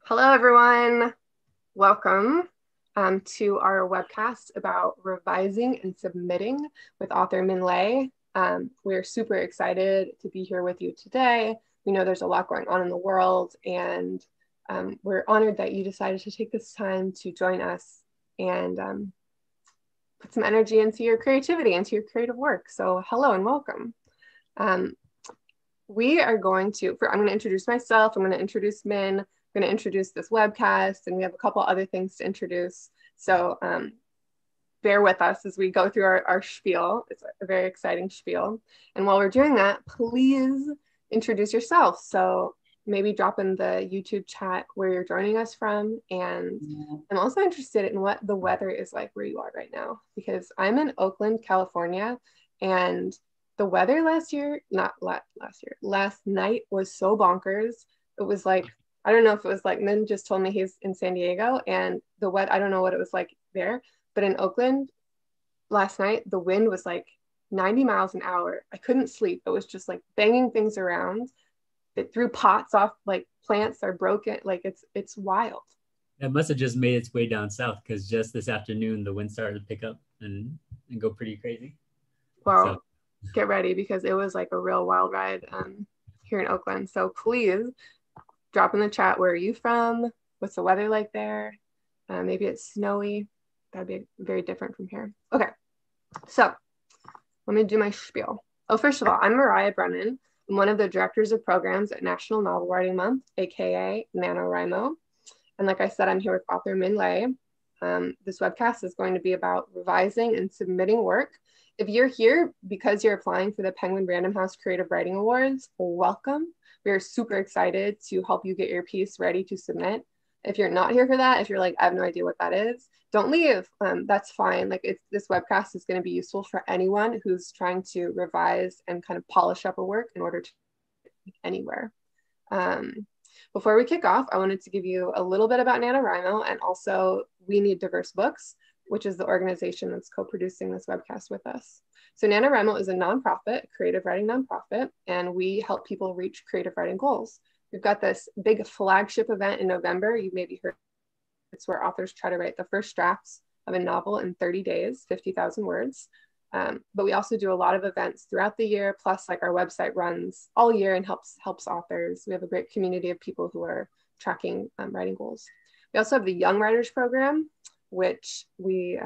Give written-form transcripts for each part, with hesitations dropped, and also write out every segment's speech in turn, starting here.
Hello, everyone. Welcome to our webcast about revising and submitting with author Minh Lê. We're super excited to be here with you today. We know there's a lot going on in the world, and we're honored that you decided to take this time to join us and put some energy into your creativity, into your creative work. So hello and welcome. We are going to, I'm going to introduce myself. I'm going to introduce Minh. I'm going to introduce this webcast, and we have a couple other things to introduce. So bear with us as we go through our spiel. It's a very exciting spiel. And while we're doing that, please introduce yourself. So maybe drop in the YouTube chat where you're joining us from. And I'm also interested in what the weather is like where you are right now, because I'm in Oakland, California, and the weather last night was so bonkers. It was like, I don't know if it was like, Min just told me he's in San Diego, and I don't know what it was like there, but in Oakland last night, the wind was like 90 miles an hour. I couldn't sleep. It was just like banging things around. It threw pots off, like plants are broken. Like it's wild. It must have just made its way down south, because just this afternoon, the wind started to pick up and go pretty crazy. Well, get ready, because it was like a real wild ride here in Oakland. So please drop in the chat, where are you from? What's the weather like there? Maybe it's snowy. That'd be very different from here. Okay, so let me do my spiel. Oh, first of all, I'm Mariah Brennan. I'm one of the directors of programs at National Novel Writing Month, aka NaNoWriMo. And like I said, I'm here with author Minh Lê. This webcast is going to be about revising and submitting work. If you're here because you're applying for the Penguin Random House Creative Writing Awards, welcome. We are super excited to help you get your piece ready to submit. If you're not here for that, if you're like, I have no idea what that is, don't leave. That's fine. Like, this webcast is going to be useful for anyone who's trying to revise and kind of polish up a work in order to anywhere. Before we kick off, I wanted to give you a little bit about NaNoWriMo, and also We Need Diverse Books, which is the organization that's co-producing this webcast with us. So NaNoWriMo is a nonprofit, creative writing nonprofit, and we help people reach creative writing goals. We've got this big flagship event in November. You maybe heard. It's where authors try to write the first drafts of a novel in 30 days, 50,000 words. But we also do a lot of events throughout the year. Plus, like, our website runs all year and helps authors. We have a great community of people who are tracking writing goals. We also have the Young Writers Program, which we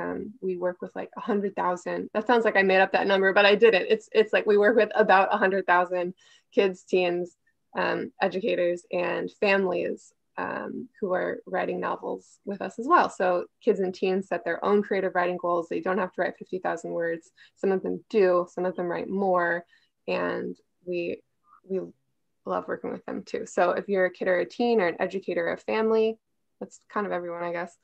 work with like 100,000. That sounds like I made up that number, but I didn't. It's like we work with about 100,000 kids, teens, educators, and families who are writing novels with us as well. So kids and teens set their own creative writing goals. They don't have to write 50,000 words. Some of them do. Some of them write more, and we love working with them too. So if you're a kid or a teen or an educator or a family, that's kind of everyone, I guess.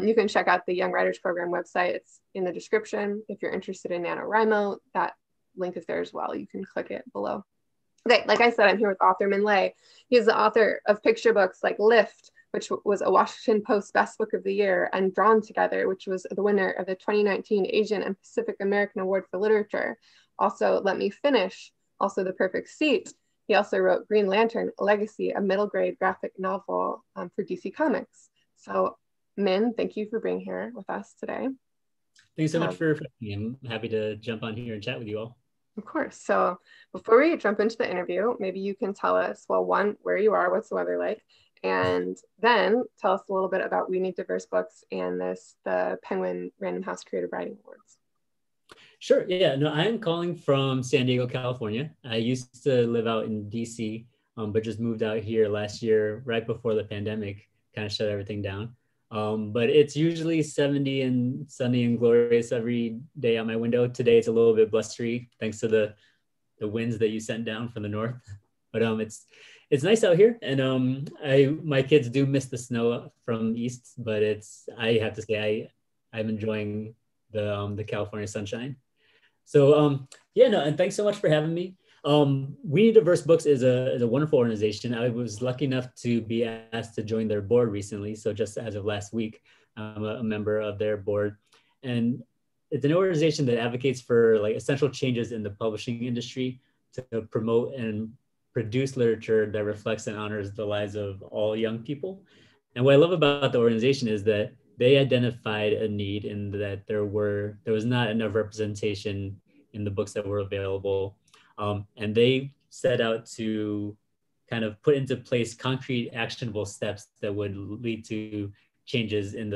You can check out the Young Writers Program website. It's in the description. If you're interested in NaNoWriMo, that link is there as well. You can click it below. Okay, like I said, I'm here with author Minh Lê. He's the author of picture books like Lift, which was a Washington Post Best Book of the Year, and Drawn Together, which was the winner of the 2019 Asian and Pacific American Award for Literature. Also, Let Me Finish, also The Perfect Seat. He also wrote Green Lantern, Legacy, a middle grade graphic novel for DC Comics. So, Minh, thank you for being here with us today. Thanks so much for having me. I'm happy to jump on here and chat with you all. Of course. So before we jump into the interview, maybe you can tell us, well, one, where you are, what's the weather like, and then tell us a little bit about We Need Diverse Books and the Penguin Random House Creative Writing Awards. Sure. Yeah. No, I'm calling from San Diego, California. I used to live out in DC, but just moved out here last year, right before the pandemic kind of shut everything down. But it's usually 70 and sunny and glorious every day out my window. Today it's a little bit blustery thanks to the winds that you sent down from the north. But it's nice out here, and my kids do miss the snow from east, but I have to say I'm enjoying the California sunshine. So yeah, no, and thanks so much for having me. We Need Diverse Books is a wonderful organization. I was lucky enough to be asked to join their board recently. So just as of last week, I'm a member of their board. And it's an organization that advocates for like essential changes in the publishing industry to promote and produce literature that reflects and honors the lives of all young people. And what I love about the organization is that they identified a need in that there was not enough representation in the books that were available. And they set out to kind of put into place concrete actionable steps that would lead to changes in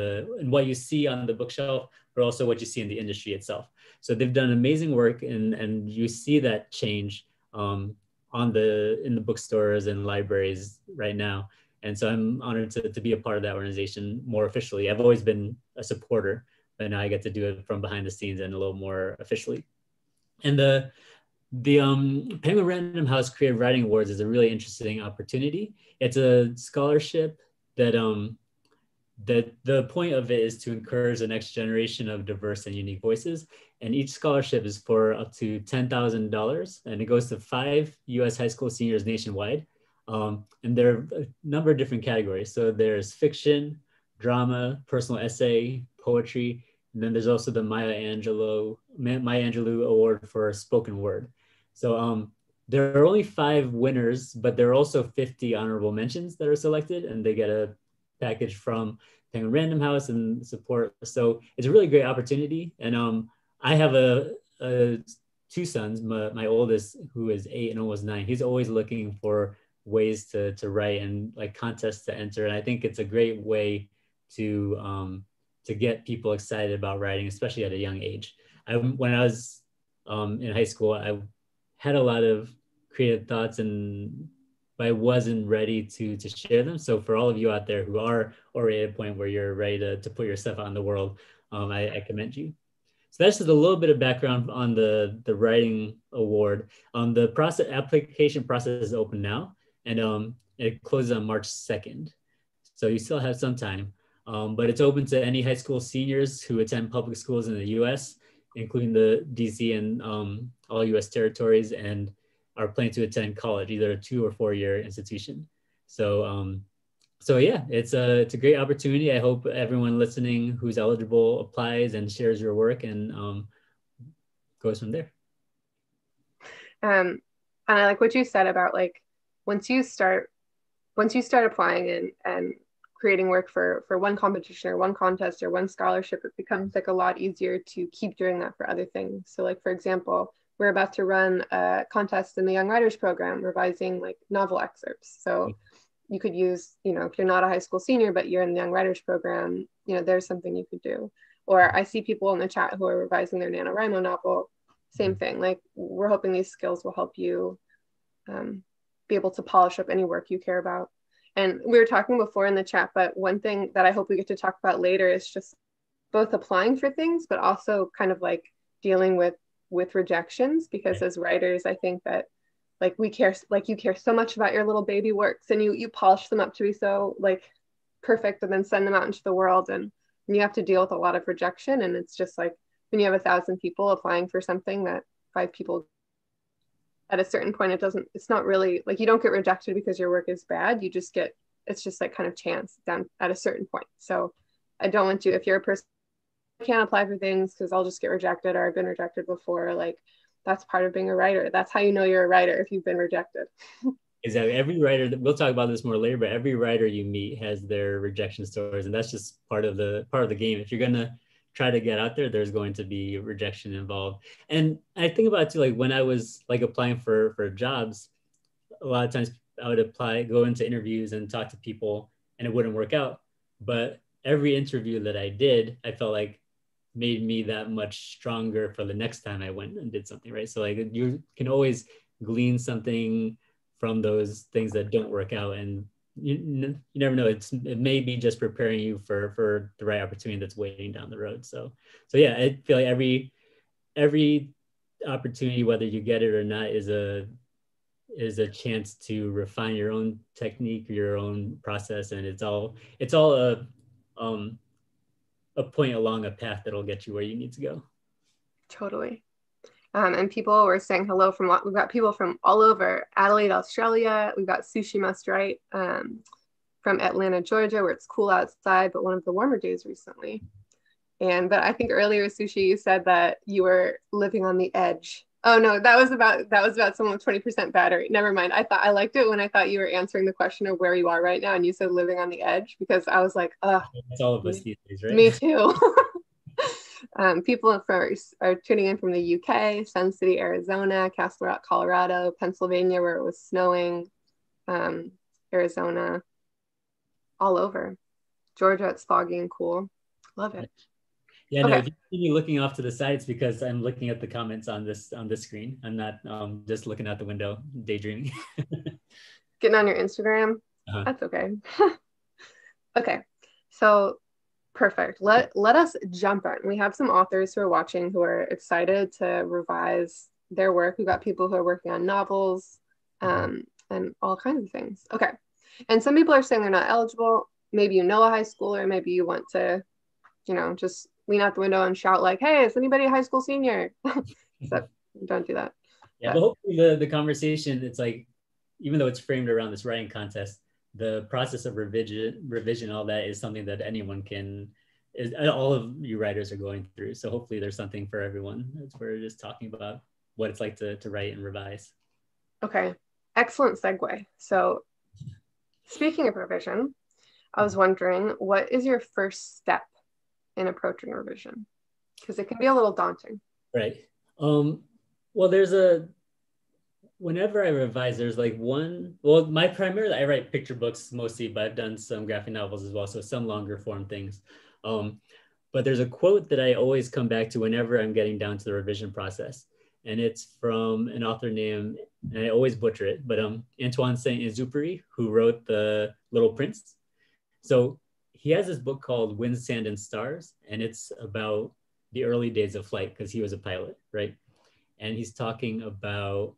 what you see on the bookshelf, but also what you see in the industry itself. So they've done amazing work, and you see that change in the bookstores and libraries right now. And so I'm honored to be a part of that organization more officially. I've always been a supporter, but now I get to do it from behind the scenes and a little more officially. And the Penguin Random House Creative Writing Awards is a really interesting opportunity. It's a scholarship that the point of it is to encourage the next generation of diverse and unique voices. And each scholarship is for up to $10,000, and it goes to 5 U.S. high school seniors nationwide. And there are a number of different categories. So there's fiction, drama, personal essay, poetry, and then there's also the Maya Angelou Award for spoken word. So there are only 5 winners, but there are also 50 honorable mentions that are selected, and they get a package from Penguin Random House and support. So it's a really great opportunity. And I have 2 sons. My oldest, who is 8 and almost 9, he's always looking for ways to write and like contests to enter. And I think it's a great way to get people excited about writing, especially at a young age. When I was in high school, I had a lot of creative thoughts, but I wasn't ready to share them. So for all of you out there who are already at a point where you're ready to put your stuff out in the world, I commend you. So that's just a little bit of background on the writing award. The application process is open now, and it closes on March 2nd. So you still have some time, but it's open to any high school seniors who attend public schools in the US, including the DC and all US territories, and are planning to attend college, either a 2 or 4 year institution. So yeah, it's a great opportunity. I hope everyone listening who's eligible applies and shares your work, and goes from there. And I like what you said about like once you start applying and creating work for one competition or one contest or one scholarship, it becomes like a lot easier to keep doing that for other things. So like, for example, we're about to run a contest in the Young Writers Program, revising like novel excerpts. So you could use, if you're not a high school senior, but you're in the Young Writers Program, there's something you could do. Or I see people in the chat who are revising their NaNoWriMo novel, same thing. Like we're hoping these skills will help you be able to polish up any work you care about. And we were talking before in the chat, but one thing that I hope we get to talk about later is just both applying for things, but also kind of like dealing with rejections, because as writers, I think that like you care so much about your little baby works, and you polish them up to be so like perfect, and then send them out into the world, and you have to deal with a lot of rejection. And it's just like when you have 1,000 people applying for something that 5 people, at a certain point, it's not really like you don't get rejected because your work is bad. It's just like kind of chance down at a certain point. So I don't want you, if you're a person who can't apply for things because I'll just get rejected, or I've been rejected before, like that's part of being a writer. That's how you know you're a writer, if you've been rejected. Exactly. Every writer, we'll talk about this more later, but every writer you meet has their rejection stories, and that's just part of the game. If you're gonna try to get out there, there's going to be rejection involved. And I think about it too, like when I was like applying for jobs, a lot of times I would go into interviews and talk to people, and it wouldn't work out. But every interview that I did, I felt like made me that much stronger for the next time I went and did something, right? So like you can always glean something from those things that don't work out, and you never know. It may be just preparing you for the right opportunity that's waiting down the road. So yeah, I feel like every opportunity, whether you get it or not, is a chance to refine your own technique, your own process, and it's all a point along a path that'll get you where you need to go. Totally. And people were saying hello we've got people from all over Adelaide, Australia. We've got Sushi Must Write from Atlanta, Georgia, where it's cool outside, but one of the warmer days recently. But I think earlier, Sushi, you said that you were living on the edge Oh no, that was about someone with 20% battery. Never mind. I liked it when I thought you were answering the question of where you are right now and you said living on the edge, because I was like, That's all of us these days, right? me too. People are tuning in from the UK, Sun City, Arizona, Castle Rock, Colorado, Pennsylvania, where it was snowing, Arizona, all over. Georgia, it's foggy and cool. Love it. Yeah, no, Okay. if you see me looking off to the side, it's because I'm looking at the comments on this screen. I'm not just looking out the window, daydreaming. Getting on your Instagram. Uh-huh. That's okay. Okay. So perfect. Let us jump in. We have some authors who are watching who are excited to revise their work. We've got people who are working on novels, and all kinds of things. Okay. And some people are saying they're not eligible. Maybe you know a high schooler, maybe you want to, just lean out the window and shout like, hey, is anybody a high school senior? Except don't do that. Yeah, but hopefully the conversation, it's like, even though it's framed around this writing contest, the process of revision, all that is something that anyone all of you writers are going through. So hopefully there's something for everyone. We're just talking about what it's like to write and revise. Okay, excellent segue. So speaking of revision, I was wondering, what is your first step in approaching revision? Because it can be a little daunting. Right. Well, whenever I revise, there's like I write picture books mostly, but I've done some graphic novels as well, so some longer form things. But there's a quote that I always come back to whenever I'm getting down to the revision process. And it's from an author named, and I always butcher it, but Antoine Saint-Exupéry, who wrote The Little Prince. So he has this book called Wind, Sand, and Stars, and it's about the early days of flight because he was a pilot, right? And he's talking about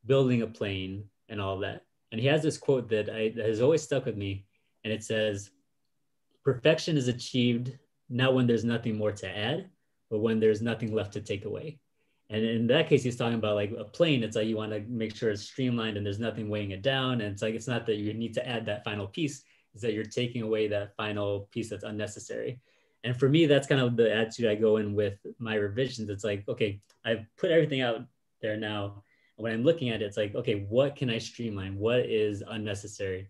building a plane and all that. And he has this quote that has always stuck with me, and it says, "Perfection is achieved not when there's nothing more to add, but when there's nothing left to take away." And in that case, he's talking about like a plane. It's like you want to make sure it's streamlined and there's nothing weighing it down. And it's like, it's not that you need to add that final piece, it's that you're taking away that final piece that's unnecessary. And for me, that's kind of the attitude I go in with my revisions. It's like, okay, I've put everything out there now. When I'm looking at it, it's like, okay, what can I streamline? What is unnecessary?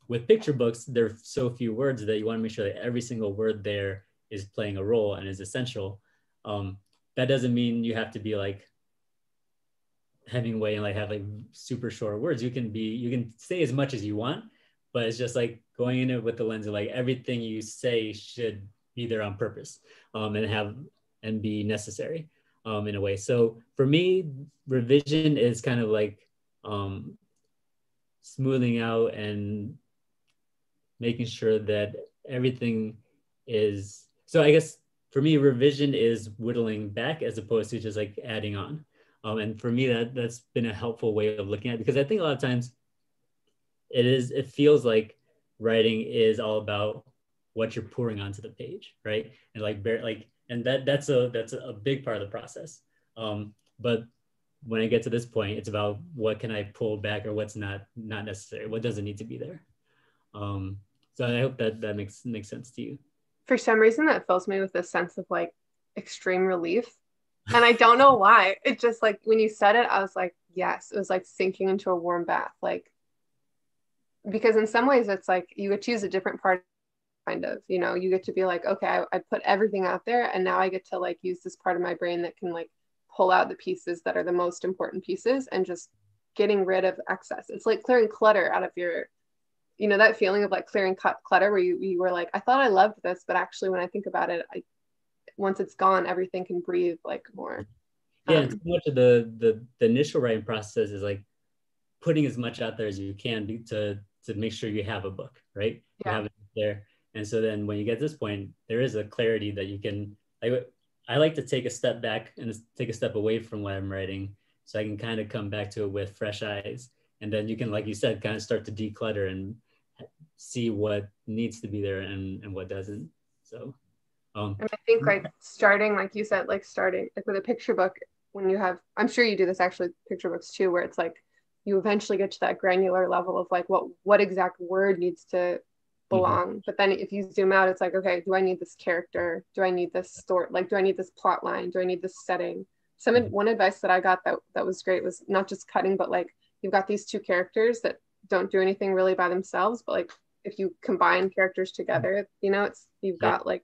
With picture books, there are so few words that you want to make sure that every single word there is playing a role and is essential. That doesn't mean you have to be like Hemingway and like have like super short words. You can say as much as you want, but it's just like going in it with the lens of like everything you say should be there on purpose, and be necessary in a way. So for me, revision is kind of like smoothing out and making sure that everything is, so I guess for me, revision is whittling back as opposed to just like adding on. And for me, that's been a helpful way of looking at it, because I think a lot of times it feels like writing is all about what you're pouring onto the page, right? And and that's a big part of the process. But when I get to this point, it's about what can I pull back or what's not necessary, what doesn't need to be there. So I hope that makes sense to you. For some reason, that fills me with a sense of like extreme relief. And I don't know why. It just like when you said it, I was like, yes, it was like sinking into a warm bath. Like, because in some ways it's like you would choose a different part, kind of, you get to be like, okay, I put everything out there and now I get to like use this part of my brain that can like pull out the pieces that are the most important pieces and just getting rid of excess. It's like clearing clutter out of your, that feeling of like clearing clutter where you were like, I thought I loved this, but actually when I think about it, once it's gone, everything can breathe like more. Yeah, so much of the initial writing process is like putting as much out there as you can to make sure you have a book, right? Yeah. You have it there. And so then when you get to this point, there is a clarity that you can, I like to take a step back and take a step away from what I'm writing so I can kind of come back to it with fresh eyes. And then you can, like you said, kind of start to declutter and see what needs to be there and what doesn't. So. And I think like starting, like you said, like starting like with a picture book, when you have, I'm sure you do this actually picture books too, where it's like you eventually get to that granular level of like what exact word needs to belong. Mm-hmm. But then if you zoom out, it's like, okay, do I need this character? Do I need this story? Like, do I need this plot line? Do I need this setting? One advice that I got that was great was not just cutting, but like you've got these two characters that don't do anything really by themselves, but like if you combine characters together, you know, you've got like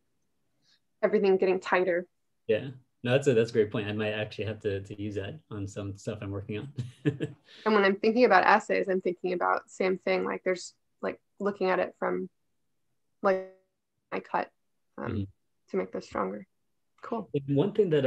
everything getting tighter. Yeah. No, that's a great point. I might actually have to use that on some stuff I'm working on. And when I'm thinking about essays, I'm thinking about same thing. Like there's like looking at it from like I cut to make this stronger. Cool. One thing that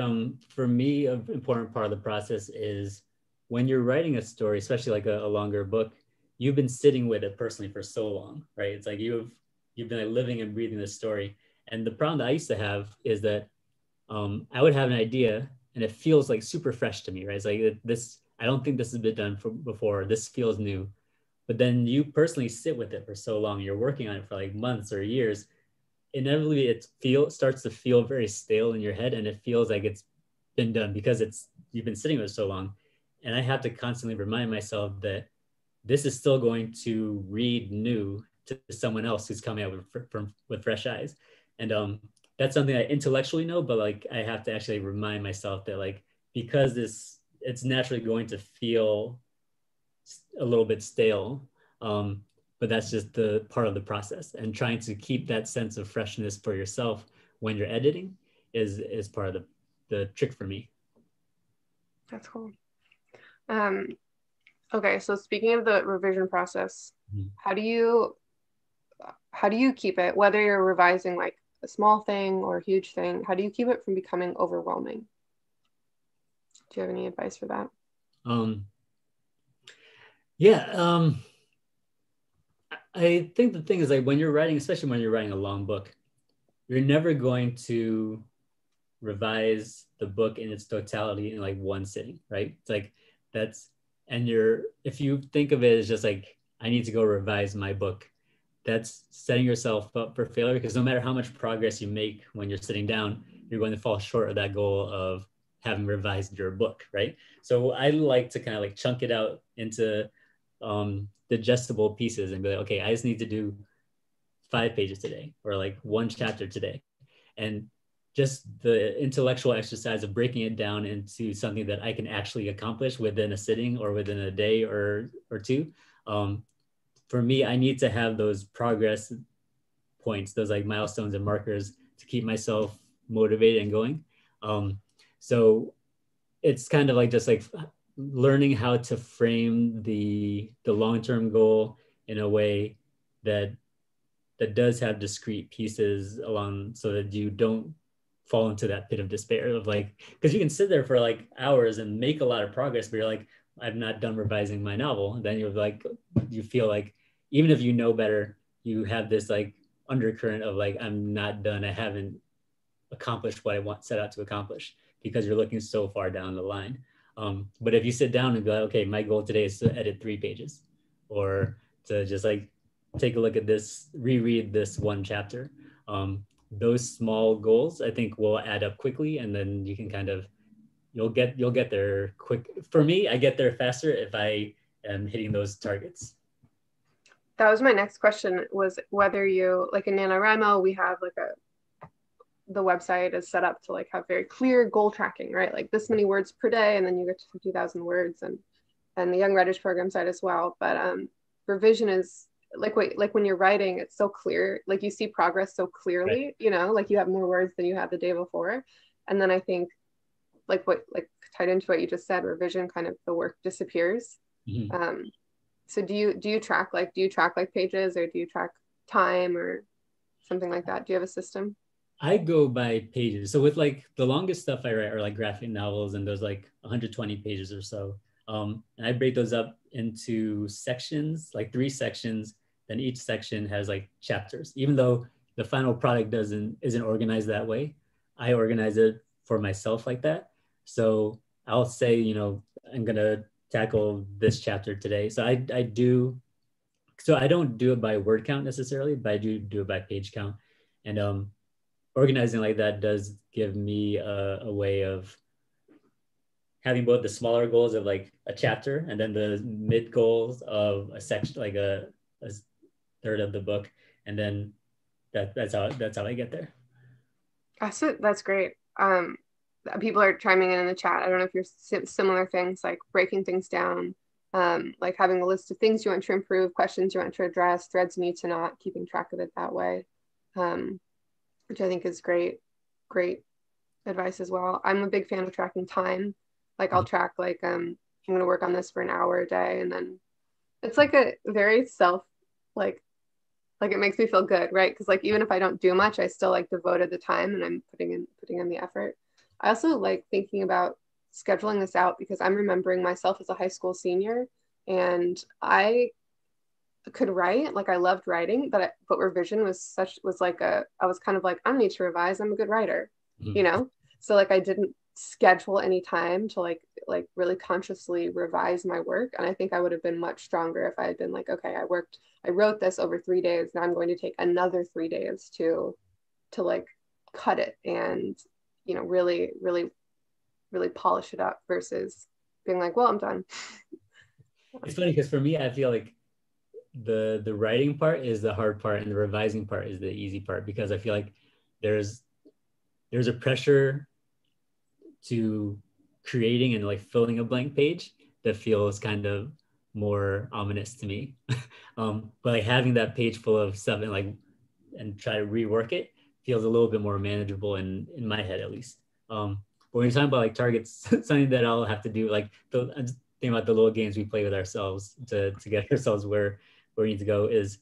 for me an important part of the process is when you're writing a story, especially like a longer book, you've been sitting with it personally for so long, right? It's like you've been like living and breathing this story. And the problem that I used to have is that I would have an idea and it feels like super fresh to me, right? It's like this, I don't think this has been done before. This feels new. But then you personally sit with it for so long, you're working on it for like months or years. Inevitably, starts to feel very stale in your head, and it feels like it's been done because you've been sitting with it so long. And I have to constantly remind myself that this is still going to read new to someone else who's coming out with fresh eyes. And that's something I intellectually know, but like I have to actually remind myself that like, because it's naturally going to feel a little bit stale, but that's just the part of the process. And trying to keep that sense of freshness for yourself when you're editing is part of the trick for me. That's cool. Okay, so speaking of the revision process, how do you keep it, whether you're revising like a small thing or a huge thing, how do you keep it from becoming overwhelming? Do you have any advice for that? I think the thing is like when you're writing, especially when you're writing a long book, you're never going to revise the book in its totality in like one sitting, right? It's like if you think of it as just like, I need to go revise my book, that's setting yourself up for failure, because no matter how much progress you make when you're sitting down, you're going to fall short of that goal of having revised your book, right? So I like to kind of like chunk it out into digestible pieces and be like, okay, I just need to do 5 pages today or like 1 chapter today. And just the intellectual exercise of breaking it down into something that I can actually accomplish within a sitting or within a day or two. For me, I need to have those progress points, those like milestones and markers to keep myself motivated and going. So it's kind of like just like learning how to frame the long-term goal in a way that does have discrete pieces along, so that you don't fall into that pit of despair of like, because you can sit there for like hours and make a lot of progress, but you're like, I've not done revising my novel. And then you're like, you feel like even if you know better, you have this like undercurrent of like, I'm not done. I haven't accomplished what I set out to accomplish, because you're looking so far down the line. But if you sit down and be like, okay, my goal today is to edit 3 pages, or to just like take a look at this, reread this 1 chapter. Those small goals, I think, will add up quickly, and then you can kind of, you'll get there quick. For me, I get there faster if I am hitting those targets. That was my next question, was whether you, like in NaNoWriMo, we have like the website is set up to like have very clear goal tracking, right? Like this many words per day, and then you get to 50,000 words, and the Young Writers Program site as well. But revision is like when you're writing, it's so clear, like you see progress so clearly, right? You know, like you have more words than you had the day before. And then I think like tied into what you just said, revision, kind of the work disappears. So do you track like pages, or do you track time or something like that? Do you have a system? I go by pages. So with like the longest stuff I write are like graphic novels, and those like 120 pages or so. And I break those up into sections, like 3 sections. Then each section has like chapters. Even though the final product isn't organized that way, I organize it for myself like that. So I'll say, you know, I'm gonna tackle this chapter today. So I do. So I don't do it by word count necessarily, but I do it by page count. And organizing like that does give me a way of having both the smaller goals of like a chapter, and then the mid goals of a section, like a third of the book, and then that's how I get there. That's great. people are chiming in the chat. I don't know if you're similar things, like breaking things down, like having a list of things you want to improve, questions you want to address, threads you need to knot, keeping track of it that way, which I think is great advice as well. I'm a big fan of tracking time. Like I'll track like, I'm going to work on this for an hour a day. And then it's like a very like it makes me feel good, right? Because like even if I don't do much, I still like devoted the time and I'm putting in the effort. I also like thinking about scheduling this out because I'm remembering myself as a high school senior, and I could write, like I loved writing, but revision was like I was kind of like, I don't need to revise, I'm a good writer, you know? So like I didn't schedule any time to like really consciously revise my work. And I think I would have been much stronger if I had been like, okay, I wrote this over 3 days. Now I'm going to take another 3 days to like cut it and, you know, really, really, really polish it up versus being like, well, I'm done. It's funny because for me, I feel like the writing part is the hard part and the revising part is the easy part, because I feel like there's a pressure to creating and like filling a blank page that feels kind of more ominous to me. But like having that page full of stuff and try to rework it feels a little bit more manageable in my head, at least. But when you're talking about like targets, something that I'll have to do, like I'm just thinking about the little games we play with ourselves to get ourselves where we need to go is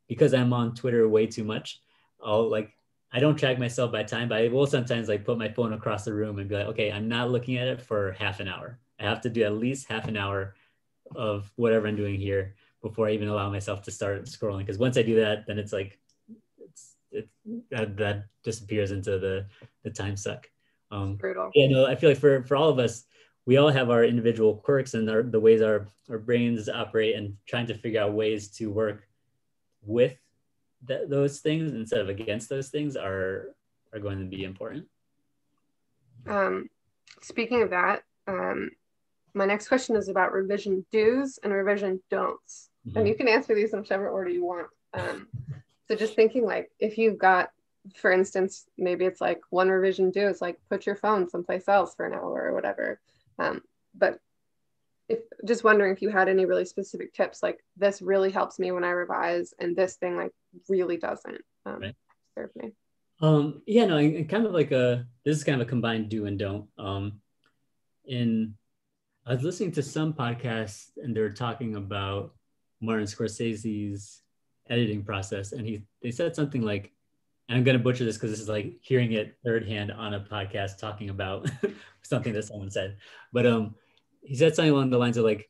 because I'm on Twitter way too much. I don't track myself by time, but I will sometimes like put my phone across the room and be like, okay, I'm not looking at it for half an hour. I have to do at least half an hour of whatever I'm doing here before I even allow myself to start scrolling. Because once I do that, then it's like, that disappears into the time suck. Brutal. Yeah, no, I feel like for all of us, we all have our individual quirks and the ways our brains operate, and trying to figure out ways to work with those things instead of against those things are going to be important. Speaking of that, my next question is about revision do's and revision don'ts. Mm-hmm. And you can answer these in whichever order you want. So just thinking like, if you've got, for instance, maybe it's like one revision do is like put your phone someplace else for an hour or whatever. But just wondering if you had any really specific tips, like this really helps me when I revise and this thing like really doesn't right. serve me. Yeah, no, and kind of like this is kind of a combined do and don't. I was listening to some podcasts and they're talking about Martin Scorsese's editing process, and they said something like, and I'm going to butcher this because this is like hearing it third hand on a podcast talking about something that someone said, but he said something along the lines of like,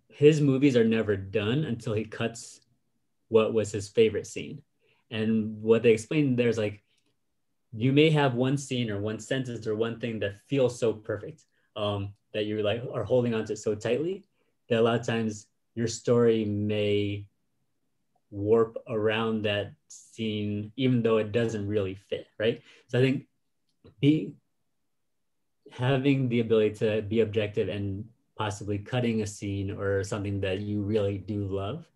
his movies are never done until he cuts what was his favorite scene. And what they explained there is like, you may have one scene or one sentence or one thing that feels so perfect, that you like are holding on to so tightly that a lot of times your story may warp around that scene, even though it doesn't really fit, right? So I think having the ability to be objective and possibly cutting a scene or something that you really do love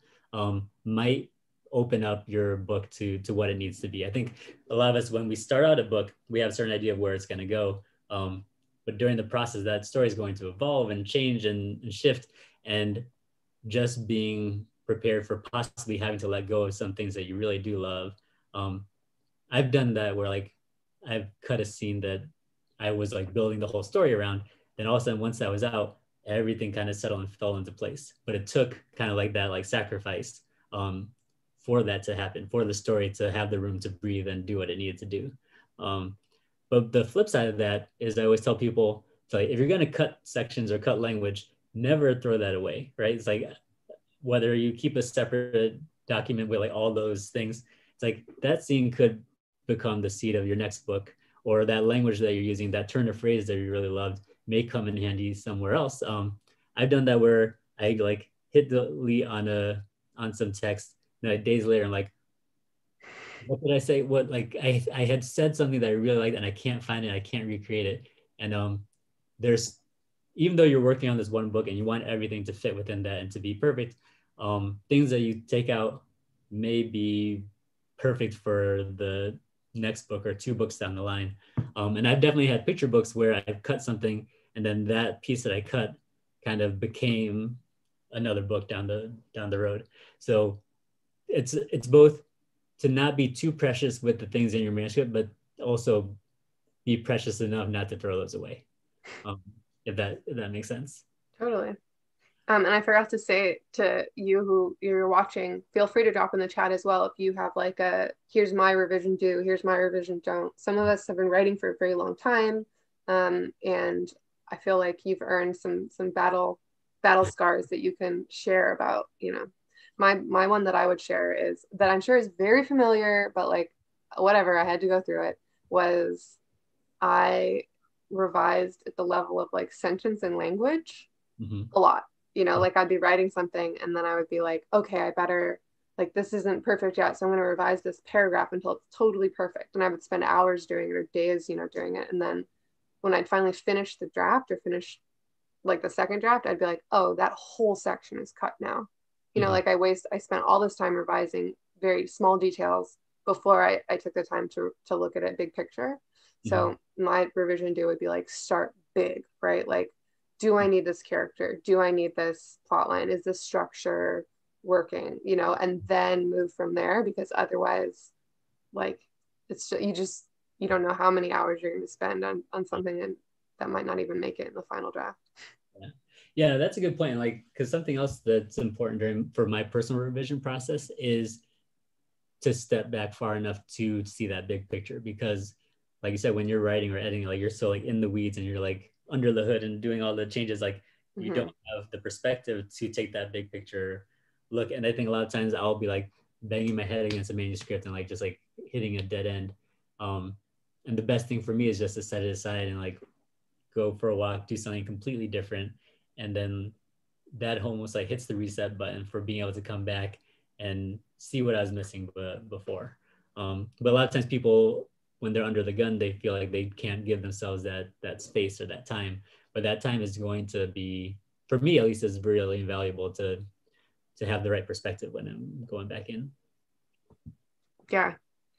might open up your book to what it needs to be. I think a lot of us, when we start out a book, we have a certain idea of where it's going to go. But during the process, that story is going to evolve and change and shift. And just being prepared for possibly having to let go of some things that you really do love. I've done that where like I've cut a scene that I was like building the whole story around. Then all of a sudden, once that was out, everything kind of settled and fell into place. But it took kind of like that, like sacrifice for that to happen, for the story to have the room to breathe and do what it needed to do. But the flip side of that is I always tell people, so like, if you're going to cut sections or cut language, never throw that away, right? It's like, whether you keep a separate document with like all those things, it's like that scene could become the seed of your next book, or that language that you're using, that turn of phrase that you really loved may come in handy somewhere else. I've done that where I like hit delete on some text, and like days later I'm like, what did I say? What, like I had said something that I really liked and I can't find it, I can't recreate it. And there's, even though you're working on this one book and you want everything to fit within that and to be perfect, things that you take out may be perfect for the next book or two books down the line. And I've definitely had picture books where I've cut something and then that piece that I cut kind of became another book down the road. So it's both to not be too precious with the things in your manuscript, but also be precious enough not to throw those away. If that makes sense. Totally. And I forgot to say to you who you're watching, feel free to drop in the chat as well if you have like here's my revision do, here's my revision don't. Some of us have been writing for a very long time, and I feel like you've earned some battle scars that you can share about. My one that I would share is that I'm sure is very familiar, but like whatever, I had to go through it, was I revised at the level of like sentence and language a lot. Like I'd be writing something and then I would be like, okay, I better, like, this isn't perfect yet, so I'm going to revise this paragraph until it's totally perfect. And I would spend hours doing it or days, doing it. And then when I'd finally finish the draft or finish like the second draft, I'd be like, oh, that whole section is cut now. Like I spent all this time revising very small details before I took the time to look at it big picture. So my revision do would be like, start big, right? Like, do I need this character? Do I need this plot line? Is this structure working? And then move from there, because otherwise, like, it's just, you don't know how many hours you're going to spend on something and that might not even make it in the final draft. Yeah, that's a good point. Like, because something else that's important for my personal revision process is to step back far enough to see that big picture. Because like you said, when you're writing or editing, like you're so like in the weeds and you're like under the hood and doing all the changes, like you don't have the perspective to take that big picture look. And I think a lot of times I'll be like banging my head against a manuscript and like just like hitting a dead end. And the best thing for me is just to set it aside and like go for a walk, do something completely different. And then that almost like hits the reset button for being able to come back and see what I was missing before. But a lot of times people, when they're under the gun, they feel like they can't give themselves that space or that time. But that time is going to be, for me at least, is really invaluable to have the right perspective when I'm going back in. Yeah,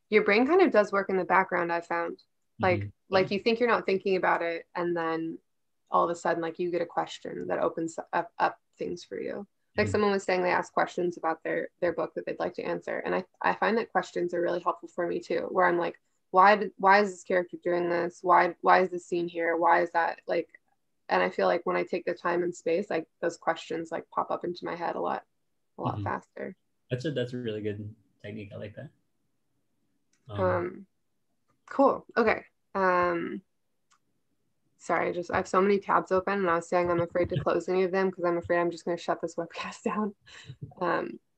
your brain kind of does work in the background, I've found. Like you think you're not thinking about it, and then all of a sudden, like, you get a question that opens up things for you. Like someone was saying they ask questions about their book that they'd like to answer. And I find that questions are really helpful for me too, where I'm like, why is this character doing this? Why is this scene here? Why is that, like, and I feel like when I take the time and space, like those questions like pop up into my head a lot faster. That's a really good technique. I like that. Cool. Okay. Sorry, I have so many tabs open, and I was saying I'm afraid to close any of them because I'm afraid I'm just going to shut this webcast down.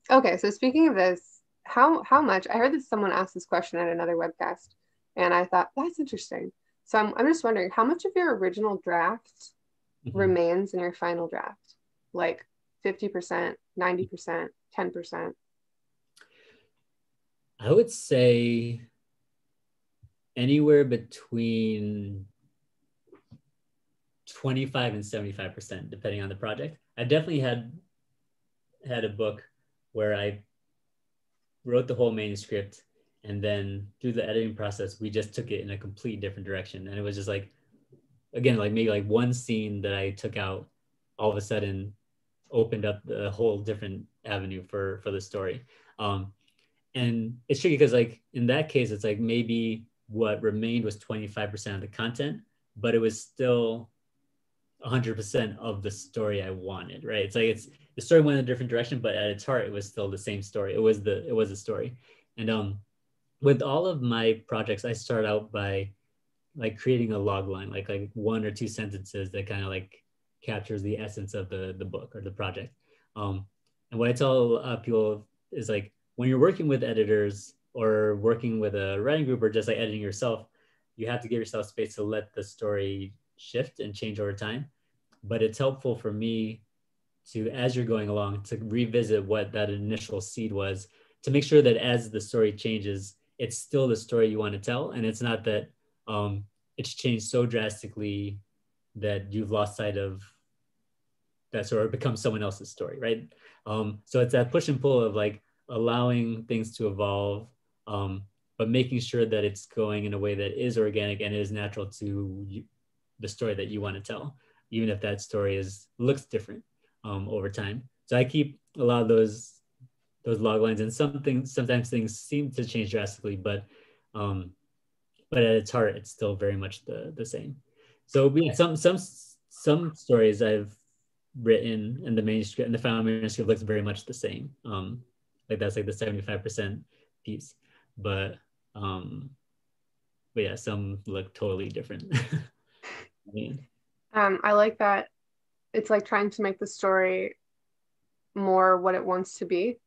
Okay, so speaking of this, how much, I heard that someone asked this question at another webcast, and I thought that's interesting. So I'm just wondering, how much of your original draft remains in your final draft? Like 50%, 90%, 10%? I would say anywhere between 25 and 75%, depending on the project. I definitely had a book where I wrote the whole manuscript, and then through the editing process, we just took it in a complete different direction. And it was just like, again, like maybe like one scene that I took out all of a sudden opened up a whole different avenue for the story. And it's tricky because like in that case, it's like maybe what remained was 25% of the content, but it was still 100% of the story I wanted, right? It's like the story went in a different direction, but at its heart, it was still the same story. It was the story. And with all of my projects, I start out by like creating a log line, like one or two sentences that kind of like captures the essence of the book or the project. And what I tell people is like, when you're working with editors or working with a writing group or just like editing yourself, you have to give yourself space to let the story shift and change over time. But it's helpful for me to, as you're going along, to revisit what that initial seed was, to make sure that as the story changes, it's still the story you want to tell. And it's not that it's changed so drastically that you've lost sight of that story or becomes someone else's story, right? So it's that push and pull of like allowing things to evolve, but making sure that it's going in a way that is organic and is natural to the story that you want to tell, even if that story looks different over time. So I keep a lot of those log lines, and sometimes things seem to change drastically, but at its heart, it's still very much the same. So yeah, some stories I've written in the manuscript, and the final manuscript looks very much the same. Like that's like the 75% piece, but yeah, some look totally different. I like that it's like trying to make the story more what it wants to be.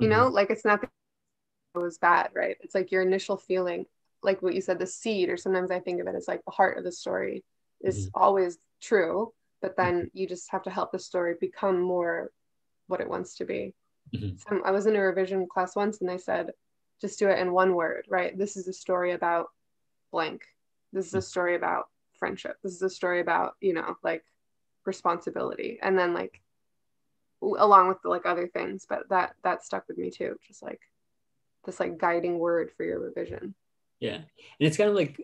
You know, like it's not that it was bad, right? It's like your initial feeling, like what you said, the seed, or sometimes I think of it as like the heart of the story is always true, but then you just have to help the story become more what it wants to be. So I was in a revision class once and they said, just do it in one word, right? This is a story about blank. This is a story about friendship. This is a story about, you know, like responsibility. And then like, along with the like other things, but that stuck with me too. Just like this like guiding word for your revision. Yeah. And it's kind of like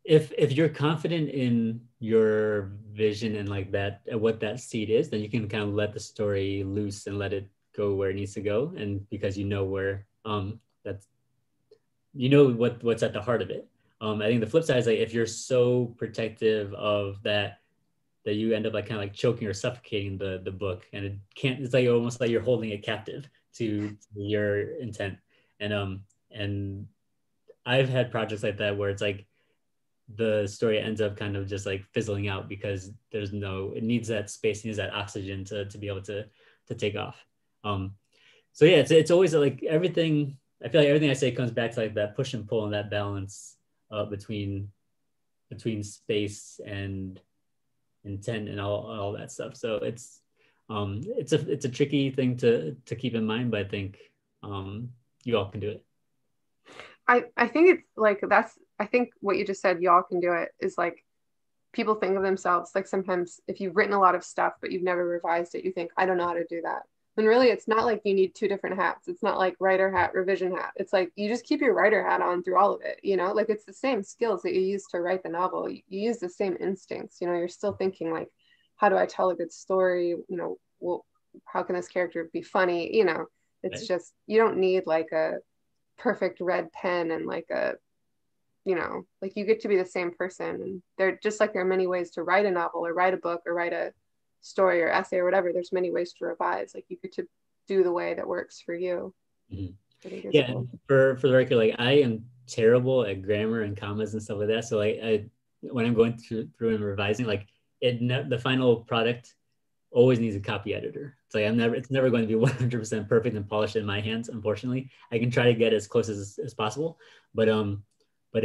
if you're confident in your vision and like that, what that seed is, then you can kind of let the story loose and let it go where it needs to go. And because you know where that's, you know what's at the heart of it. I think the flip side is like if you're so protective of that you end up like kind of like choking or suffocating the book, and it's like almost like you're holding it captive to your intent. And I've had projects like that where it's like the story ends up kind of just like fizzling out because it needs that space, needs that oxygen to be able to take off. So yeah, it's always like everything. I feel like everything I say comes back to like that push and pull and that balance between space and intent and all that stuff. So it's a tricky thing to keep in mind, but I think you all can do it. I think it's like I think what you just said, y'all can do it, is like people think of themselves like sometimes if you've written a lot of stuff but you've never revised it, you think, I don't know how to do that. When really it's not like you need two different hats. It's not like writer hat, revision hat. It's like you just keep your writer hat on through all of it, you know, like it's the same skills that you use to write the novel. You use the same instincts, you know, you're still thinking like, how do I tell a good story? You know, well, how can this character be funny? You know, it's just, you don't need like a perfect red pen and like a, you know, like you get to be the same person. And they're just like there are many ways to write a novel or write a book or write a story or essay or whatever. There's many ways to revise. Like you get to do the way that works for you. Yeah, cool. For the record, like I am terrible at grammar and commas and stuff like that. So like when I'm going through and revising, like the final product always needs a copy editor. It's like it's never going to be 100% perfect and polished in my hands. Unfortunately, I can try to get as close as possible, but yeah,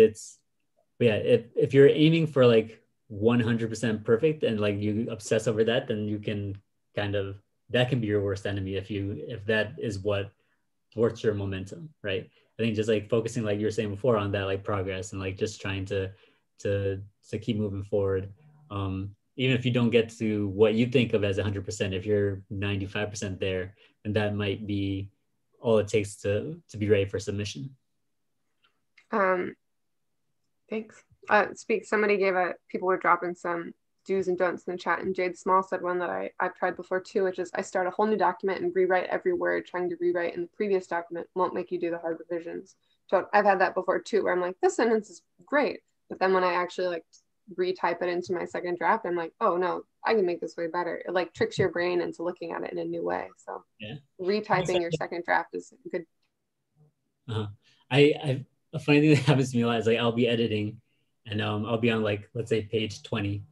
if you're aiming for like 100% perfect and like you obsess over that, then you can that can be your worst enemy if that is what thwarts your momentum, right? I think just like focusing, like you were saying before, on that like progress and like just trying to keep moving forward. Even if you don't get to what you think of as 100%, if you're 95% there, then that might be all it takes to be ready for submission. Thanks. Somebody people were dropping some do's and don'ts in the chat, and Jade Small said one that I've tried before too, which is I start a whole new document and rewrite every word. Trying to rewrite in the previous document won't make you do the hard revisions. So I've had that before too, where I'm like, this sentence is great, but then when I actually like retype it into my second draft, I'm like, oh no, I can make this way better. It like tricks your brain into looking at it in a new way. So yeah, retyping your second draft is good. A funny thing that happens to me a lot is like I'll be editing and I'll be on like, let's say page 20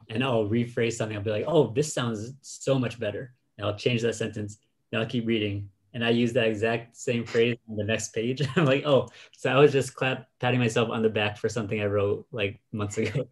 and I'll rephrase something. I'll be like, oh, this sounds so much better. And I'll change that sentence and I'll keep reading. And I use that exact same phrase on the next page. I'm like, oh, so I was just patting myself on the back for something I wrote like months ago.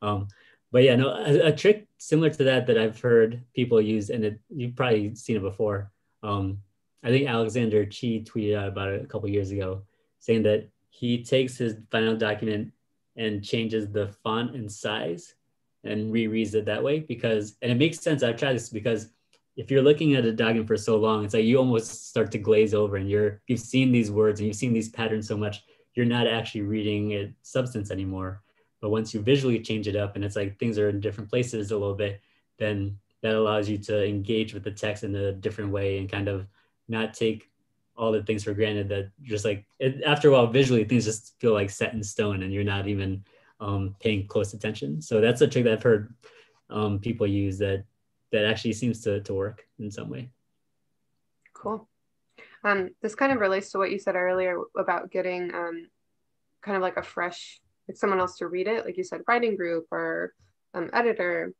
But yeah, no, a trick similar to that I've heard people use, and you've probably seen it before. I think Alexander Chi tweeted out about it a couple years ago, saying that he takes his final document and changes the font and size and rereads it that way and it makes sense. I've tried this because if you're looking at a document for so long, it's like you almost start to glaze over, and you've seen these words and you've seen these patterns so much, you're not actually reading it substance anymore. But once you visually change it up and it's like things are in different places a little bit, then that allows you to engage with the text in a different way and kind of not take all the things for granted, that just like after a while visually things just feel like set in stone and you're not even paying close attention. So that's a trick that I've heard people use that actually seems to work in some way. Cool. This kind of relates to what you said earlier about getting kind of like a fresh, like someone else to read it, like you said, writing group or editor,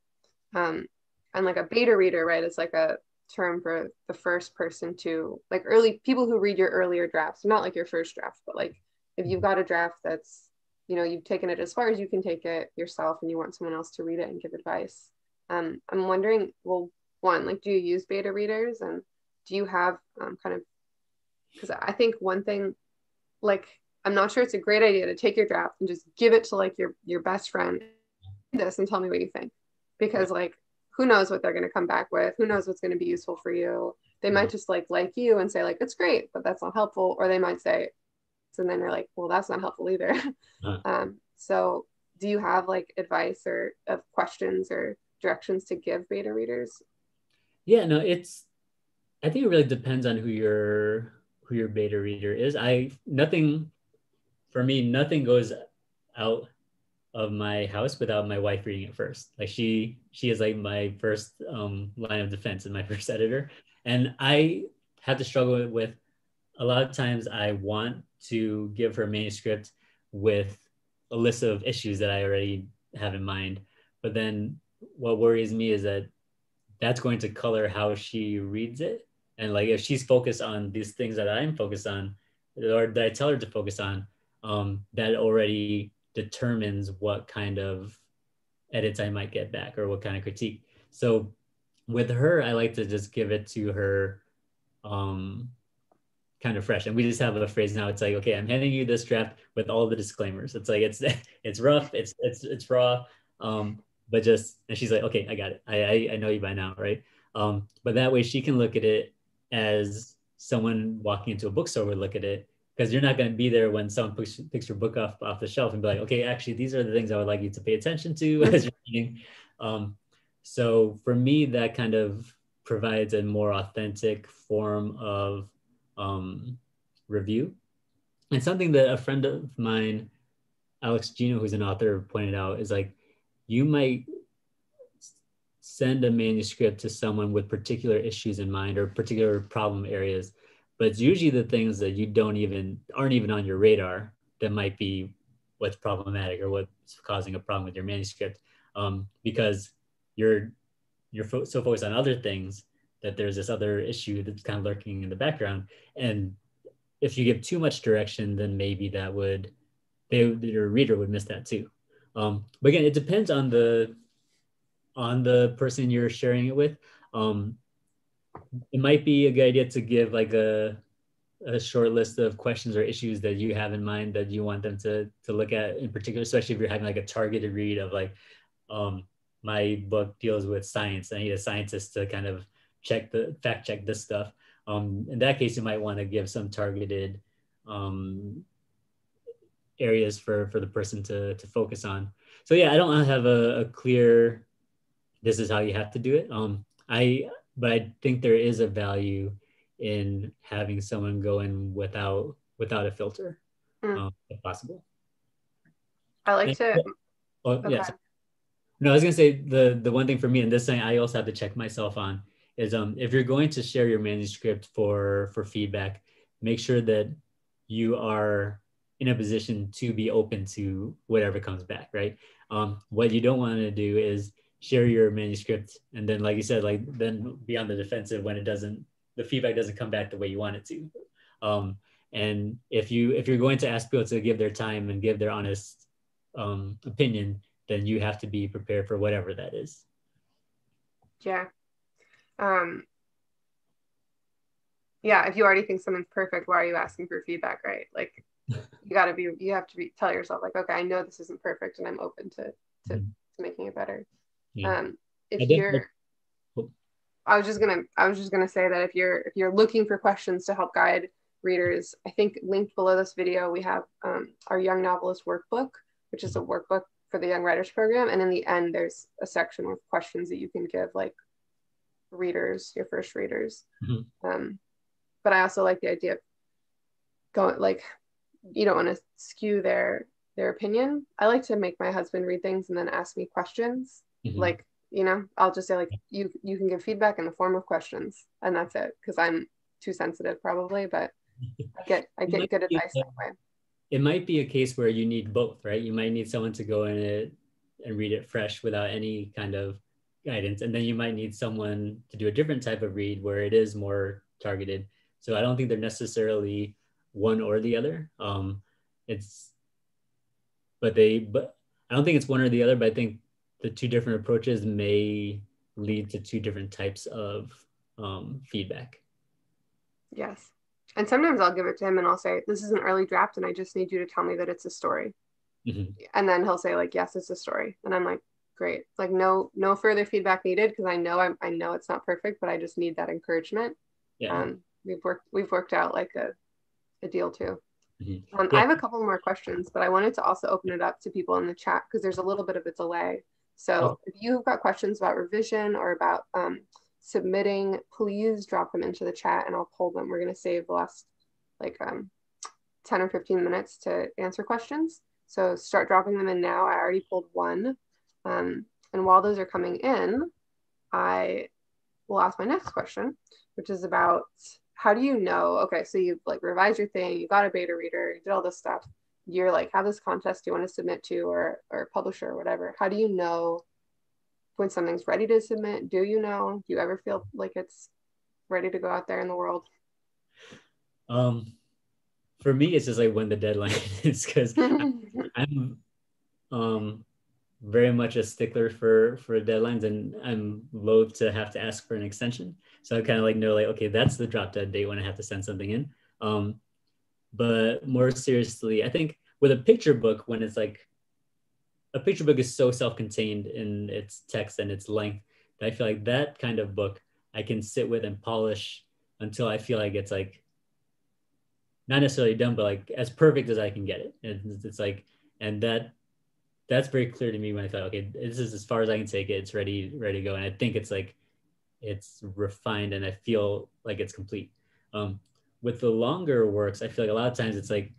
and like a beta reader, right? It's like a term for the first person to, like, early people who read your earlier drafts, not like your first draft, but like if you've got a draft that's, you know, you've taken it as far as you can take it yourself and you want someone else to read it and give advice. I'm wondering, well, one, like, do you use beta readers, and do you have kind of, because I think one thing, like, I'm not sure it's a great idea to take your draft and just give it to like your best friend this and tell me what you think, because like who knows what they're going to come back with, who knows what's going to be useful for you. They might just like you and say like it's great but that's not helpful, or they might say, and then you're like, well, that's not helpful either. So do you have like advice or of questions or directions to give beta readers? Yeah, no, I think it really depends on who your beta reader is. For me, nothing goes out of my house without my wife reading it first. Like she is like my first line of defense and my first editor. And I had to struggle with, a lot of times I want to give her manuscript with a list of issues that I already have in mind. But then what worries me is that that's going to color how she reads it. And like if she's focused on these things that I'm focused on, or that I tell her to focus on, that already determines what kind of edits I might get back or what kind of critique. So with her, I like to just give it to her kind of fresh. And we just have a phrase now. It's like, okay, I'm handing you this draft with all the disclaimers. It's like, it's rough, it's raw, but just, and she's like, okay, I got it. I know you by now, right? But that way she can look at it as someone walking into a bookstore would look at it, because you're not going to be there when someone picks your book off the shelf and be like, okay, actually, these are the things I would like you to pay attention to as you're reading. So for me, that kind of provides a more authentic form of review. And something that a friend of mine, Alex Gino, who's an author, pointed out is like, you might send a manuscript to someone with particular issues in mind or particular problem areas, but it's usually the things that you aren't even on your radar that might be what's problematic or what's causing a problem with your manuscript, because you're so focused on other things that there's this other issue that's kind of lurking in the background. And if you give too much direction, then maybe your reader would miss that too. But again, it depends on the person you're sharing it with. It might be a good idea to give like a short list of questions or issues that you have in mind that you want them to look at in particular, especially if you're having like a targeted read of like, my book deals with science. I need a scientist to kind of fact check this stuff. In that case, you might want to give some targeted areas for the person to focus on. So yeah, I don't have a clear, this is how you have to do it. But I think there is a value in having someone go in without a filter, if possible. I like to. Oh, yes. No, I was gonna say the one thing for me, and this thing I also have to check myself on, is if you're going to share your manuscript for feedback, make sure that you are in a position to be open to whatever comes back, right? What you don't want to do is share your manuscript and then, like you said, like then be on the defensive when the feedback doesn't come back the way you want it to. And if you're going to ask people to give their time and give their honest opinion, then you have to be prepared for whatever that is. Yeah. Yeah, if you already think something's perfect, why are you asking for feedback, right? Like you have to tell yourself like, okay, I know this isn't perfect and I'm open to making it better. Yeah. If you're I was just gonna say that if you're looking for questions to help guide readers, I think linked below this video we have our Young Novelist Workbook, which is a workbook for the Young Writers Program, and in the end there's a section with questions that you can give like readers, your first readers. But I also like the idea of going, like, you don't want to skew their opinion. I like to make my husband read things and then ask me questions. Like, you know, I'll just say like, you can give feedback in the form of questions, and that's it, because I'm too sensitive probably, but I get good advice that way. It might be a case where you need both, right? You might need someone to go in it and read it fresh without any kind of guidance, and then you might need someone to do a different type of read where it is more targeted. So I don't think they're necessarily one or the other. But I don't think it's one or the other, but I think the two different approaches may lead to two different types of feedback. Yes. And sometimes I'll give it to him and I'll say, this is an early draft and I just need you to tell me that it's a story. And then he'll say like, yes, it's a story. And I'm like, great. Like no further feedback needed, because I know it's not perfect, but I just need that encouragement. Yeah. We've worked out like a deal too. I have a couple more questions, but I wanted to also open it up to people in the chat because there's a little bit of a delay. So if you've got questions about revision or about submitting, please drop them into the chat and I'll pull them. We're going to save the last like 10 or 15 minutes to answer questions. So start dropping them in now. I already pulled one. And while those are coming in, I will ask my next question, which is about, how do you know, okay, so you've like revised your thing, you got a beta reader, you did all this stuff, you're like, have this contest you want to submit to or publisher or whatever. How do you know when something's ready to submit? Do you know? Do you ever feel like it's ready to go out there in the world? For me, it's just like when the deadline is, because I'm very much a stickler for deadlines, and I'm loath to have to ask for an extension. So I kind of like know like, okay, that's the drop dead date when I have to send something in. But more seriously, I think with a picture book, when it's like, a picture book is so self-contained in its text and its length that I feel like that kind of book I can sit with and polish until I feel like it's like not necessarily done, but like as perfect as I can get it. And it's like, and that's very clear to me when I thought, okay, this is as far as I can take it. It's ready to go. And I think it's like, it's refined and I feel like it's complete. With the longer works, I feel like a lot of times it's like,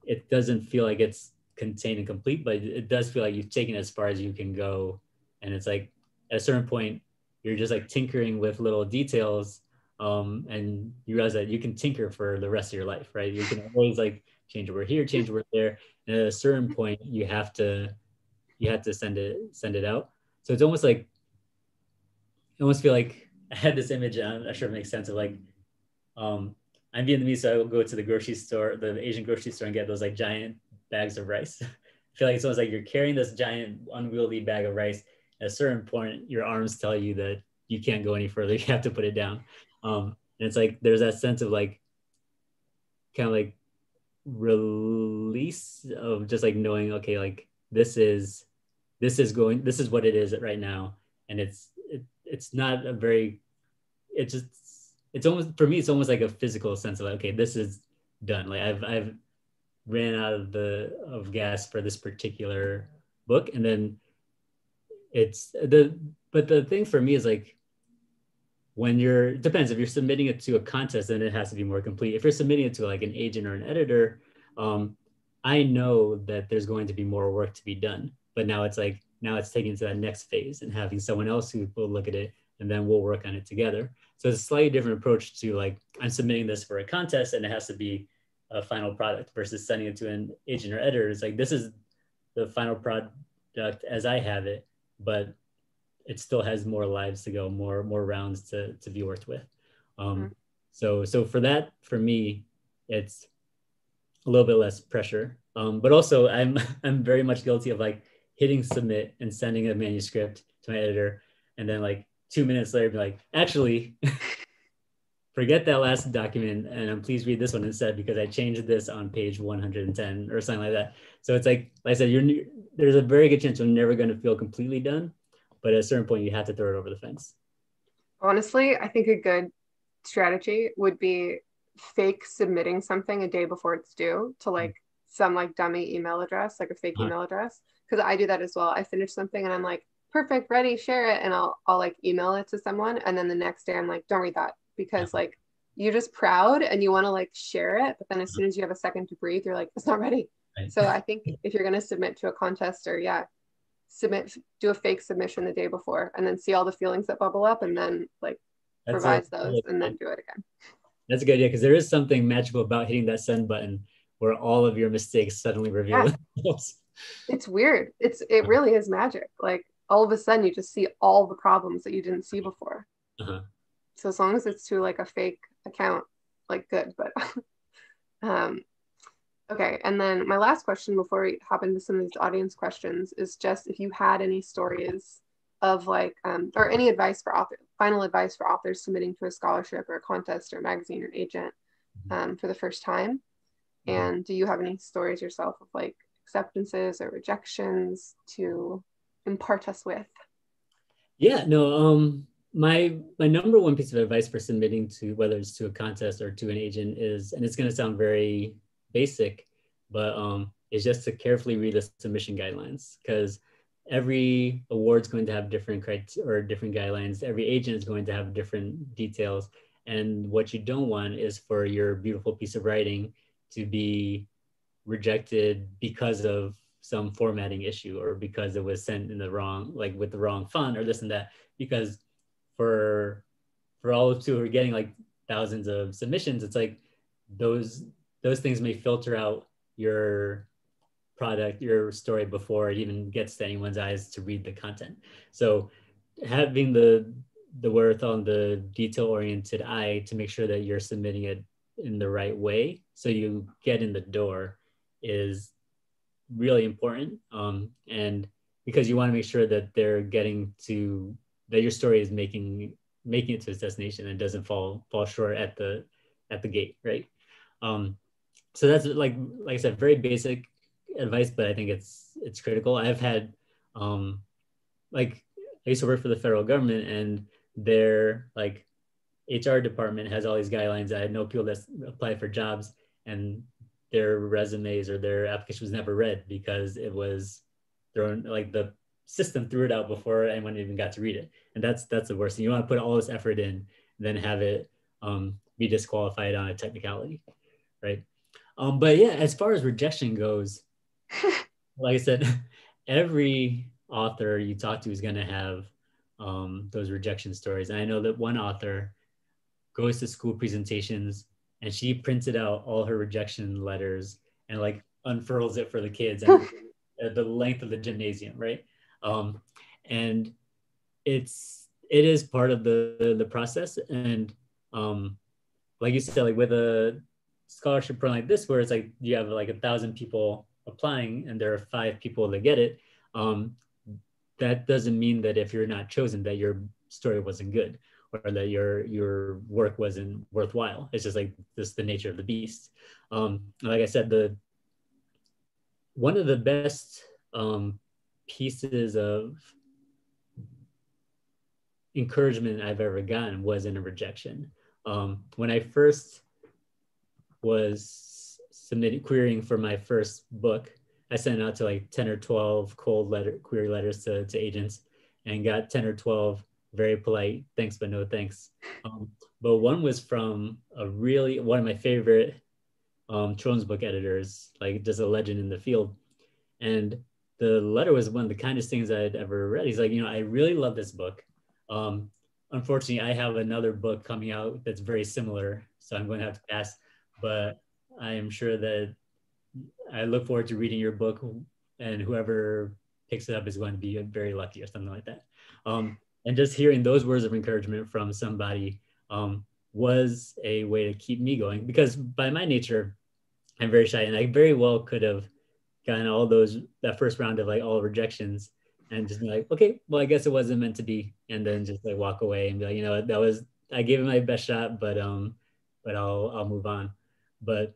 it doesn't feel like it's contained and complete, but it does feel like you've taken it as far as you can go. And it's like, at a certain point, you're just like tinkering with little details. And you realize that you can tinker for the rest of your life, right? You can always like change a word here, change a word there. And at a certain point, you have to send it out. So it's almost like, I almost feel like I had this image, I'm not sure it makes sense, of like, I'm Vietnamese, so I will go to the grocery store, the Asian grocery store, and get those like giant bags of rice. I feel like it's almost like you're carrying this giant unwieldy bag of rice. At a certain point, your arms tell you that you can't go any further. You have to put it down. And it's like, there's that sense of like, kind of like release of just like knowing, okay, like this is what it is right now. And it's not a very, it's almost, for me, it's almost like a physical sense of like, okay, this is done. Like I've ran out of gas for this particular book. And then but the thing for me is like, it depends. If you're submitting it to a contest, then it has to be more complete. If you're submitting it to like an agent or an editor, I know that there's going to be more work to be done. But now it's taking to that next phase and having someone else who will look at it, and then we'll work on it together. So it's a slightly different approach to like, I'm submitting this for a contest and it has to be a final product, versus sending it to an agent or editor. It's like, this is the final product as I have it, but it still has more lives to go, more rounds to be worked with. So for that, for me, it's a little bit less pressure. But also I'm very much guilty of like hitting submit and sending a manuscript to my editor, and then like 2 minutes later be like, actually, forget that last document and please read this one instead, because I changed this on page 110 or something like that. So it's like I said, there's a very good chance you're never going to feel completely done, but at a certain point you have to throw it over the fence. Honestly, I think a good strategy would be fake submitting something a day before it's due to like some like dummy email address, like a fake Uh-huh. email address. Because I do that as well. I finish something and I'm like, perfect, ready, share it. And I'll like email it to someone. And then the next day I'm like, don't read that because Uh-huh. like you're just proud and you want to like share it. But then as soon as you have a second to breathe, you're like, it's not ready. Right. So I think if you're going to submit to a contest or yeah, do a fake submission the day before and then see all the feelings that bubble up and then like That's a revise those and then do it again. that's a good idea because there is something magical about hitting that send button where all of your mistakes suddenly reveal Yeah, themselves. it's weird. It really is magic. Like all of a sudden you just see all the problems that you didn't see before. Uh-huh. So as long as it's to like a fake account, like good. But um okay. And then my last question before we hop into some of these audience questions is just if you had any stories of like or any advice for final advice for authors submitting to a scholarship or a contest or a magazine or an agent for the first time. Mhm. And do you have any stories yourself of like acceptances or rejections to impart us with? Yeah, no, my number one piece of advice for submitting to whether it's to a contest or to an agent is, and it's going to sound very basic, but is just to carefully read the submission guidelines because every award's going to have different criteria or different guidelines. Every agent is going to have different details, and what you don't want is for your beautiful piece of writing to be rejected because of some formatting issue or because it was sent in the wrong, like with the wrong font or this and that. Because for all of two who are getting like thousands of submissions, it's like those those things may filter out your product, your story before it even gets to anyone's eyes to read the content. So having the wherewithal and the detail oriented eye to make sure that you're submitting it in the right way so you get in the door is really important. And because you want to make sure that they're getting to that your story is making it to its destination and doesn't fall short at the gate, right? Um, so that's like I said, very basic advice, but I think it's critical. I've had like I used to work for the federal government, and their like HR department has all these guidelines. I know people that apply for jobs, and their resumes or their application was never read because it was thrown, like the system threw it out before anyone even got to read it, and that's the worst thing. You want to put all this effort in, then have it be disqualified on a technicality, right? But yeah, as far as rejection goes, like I said, every author you talk to is going to have those rejection stories. And I know that one author goes to school presentations and she printed out all her rejection letters and like unfurls it for the kids and at the length of the gymnasium, right? Um, and it is part of the process. And like you said, like with a scholarship program like this, where it's like you have like 1,000 people applying and there are 5 people that get it, that doesn't mean that if you're not chosen that your story wasn't good or that your work wasn't worthwhile. It's just like this the nature of the beast. Like I said, the one of the best pieces of encouragement I've ever gotten was in a rejection. When I first was submitting querying for my first book, I sent out to like 10 or 12 cold query letters to agents and got 10 or 12 very polite thanks but no thanks. But one was from one of my favorite children's book editors, like just a legend in the field. And the letter was one of the kindest things I'd ever read. He's like, I really love this book. Um, Unfortunately, I have another book coming out that's very similar, so I'm going to have to pass. But I am sure that I look forward to reading your book, and whoever picks it up is going to be very lucky or something like that. And just hearing those words of encouragement from somebody was a way to keep me going because by my nature, I'm very shy and I very well could have gotten all that first round of like all rejections and just be like, okay, well, I guess it wasn't meant to be. And then just like walk away and be like, I gave it my best shot, but I'll move on. But